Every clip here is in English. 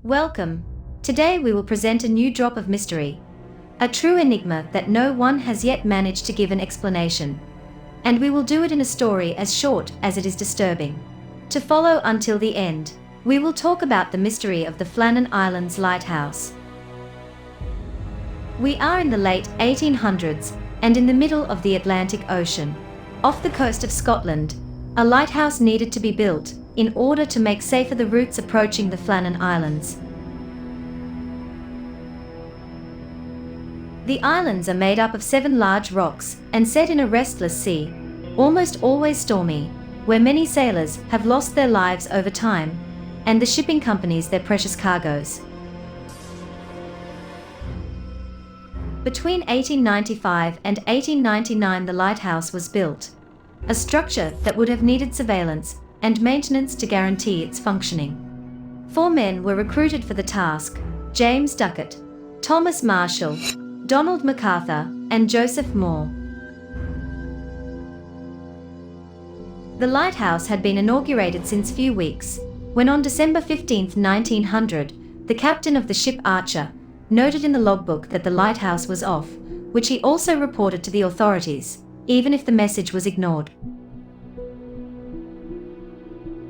Welcome. Today we will present a new drop of mystery. A true enigma that no one has yet managed to give an explanation. And we will do it in a story as short as it is disturbing. To follow until the end, we will talk about the mystery of the Flannan Islands Lighthouse. We are in the late 1800s and in the middle of the Atlantic Ocean. Off the coast of Scotland, a lighthouse needed to be built in order to make safer the routes approaching the Flannan Islands. The islands are made up of 7 large rocks and set in a restless sea, almost always stormy, where many sailors have lost their lives over time, and the shipping companies their precious cargoes. Between 1895 and 1899 the lighthouse was built, a structure that would have needed surveillance and maintenance to guarantee its functioning. 4 men were recruited for the task: James Ducat, Thomas Marshall, Donald MacArthur, and Joseph Moore. The lighthouse had been inaugurated since few weeks, when on December 15, 1900, the captain of the ship Archer noted in the logbook that the lighthouse was off, which he also reported to the authorities, even if the message was ignored.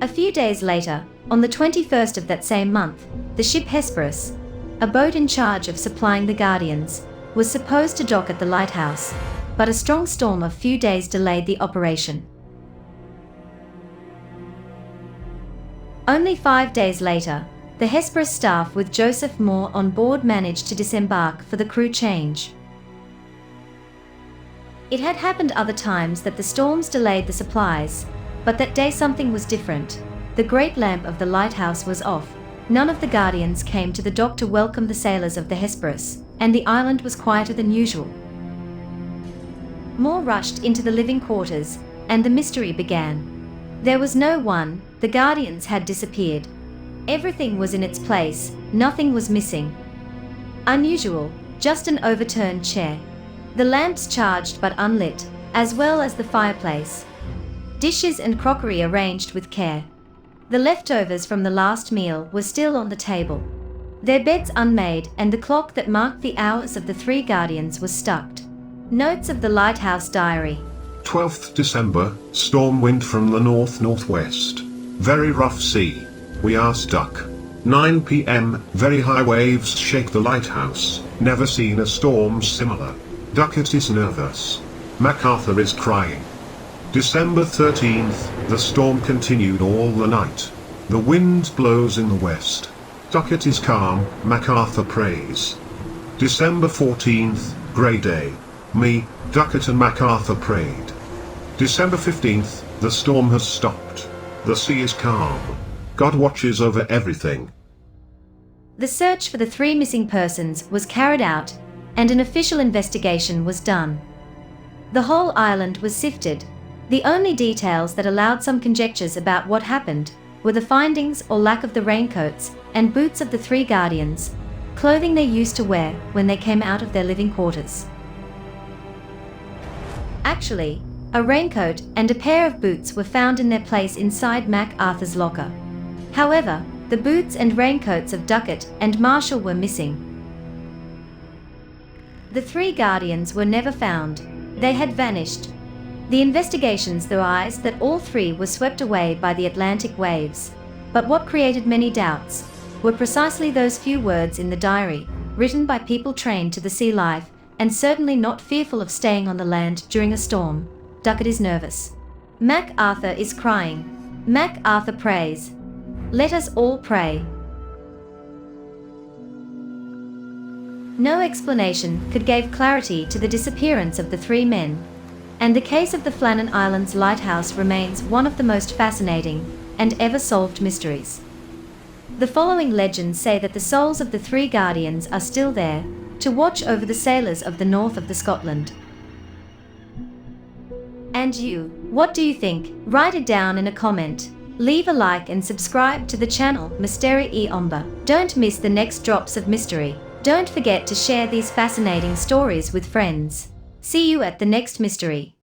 A few days later, on the 21st of that same month, the ship Hesperus, a boat in charge of supplying the Guardians, was supposed to dock at the lighthouse, but a strong storm of few days delayed the operation. Only 5 days later, the Hesperus staff with Joseph Moore on board managed to disembark for the crew change. It had happened other times that the storms delayed the supplies, but that day something was different. The great lamp of the lighthouse was off, none of the Guardians came to the dock to welcome the sailors of the Hesperus, and the island was quieter than usual. Moore rushed into the living quarters, and the mystery began. There was no one, the Guardians had disappeared. Everything was in its place, nothing was missing. Unusual, just an overturned chair. The lamps charged but unlit, as well as the fireplace. Dishes and crockery arranged with care. The leftovers from the last meal were still on the table. Their beds unmade, and the clock that marked the hours of the 3 Guardians was stuck. Notes of the Lighthouse Diary. 12th December, storm wind from the north-northwest. Very rough sea. We are stuck. 9 p.m, very high waves shake the lighthouse. Never seen a storm similar. Ducat is nervous. MacArthur is crying. December 13th, the storm continued all the night. The wind blows in the west. Ducat is calm, MacArthur prays. December 14th, grey day. Me, Ducat and MacArthur prayed. December 15th, the storm has stopped. The sea is calm. God watches over everything. The search for the 3 missing persons was carried out, and an official investigation was done. The whole island was sifted. The only details that allowed some conjectures about what happened were the findings or lack of the raincoats and boots of the 3 Guardians, clothing they used to wear when they came out of their living quarters. Actually, a raincoat and a pair of boots were found in their place inside MacArthur's locker. However, the boots and raincoats of Ducat and Marshall were missing. The 3 Guardians were never found. They had vanished. The investigations theorized that all 3 were swept away by the Atlantic waves. But what created many doubts were precisely those few words in the diary, written by people trained to the sea life and certainly not fearful of staying on the land during a storm. Ducat is nervous. MacArthur is crying. MacArthur prays. Let us all pray. No explanation could give clarity to the disappearance of the 3 men, and the case of the Flannan Islands Lighthouse remains one of the most fascinating and ever-solved mysteries. The following legends say that the souls of the 3 Guardians are still there, to watch over the sailors of the north of the Scotland. And you, what do you think? Write it down in a comment. Leave a like and subscribe to the channel Mystery e Omba. Don't miss the next drops of mystery. Don't forget to share these fascinating stories with friends. See you at the next mystery.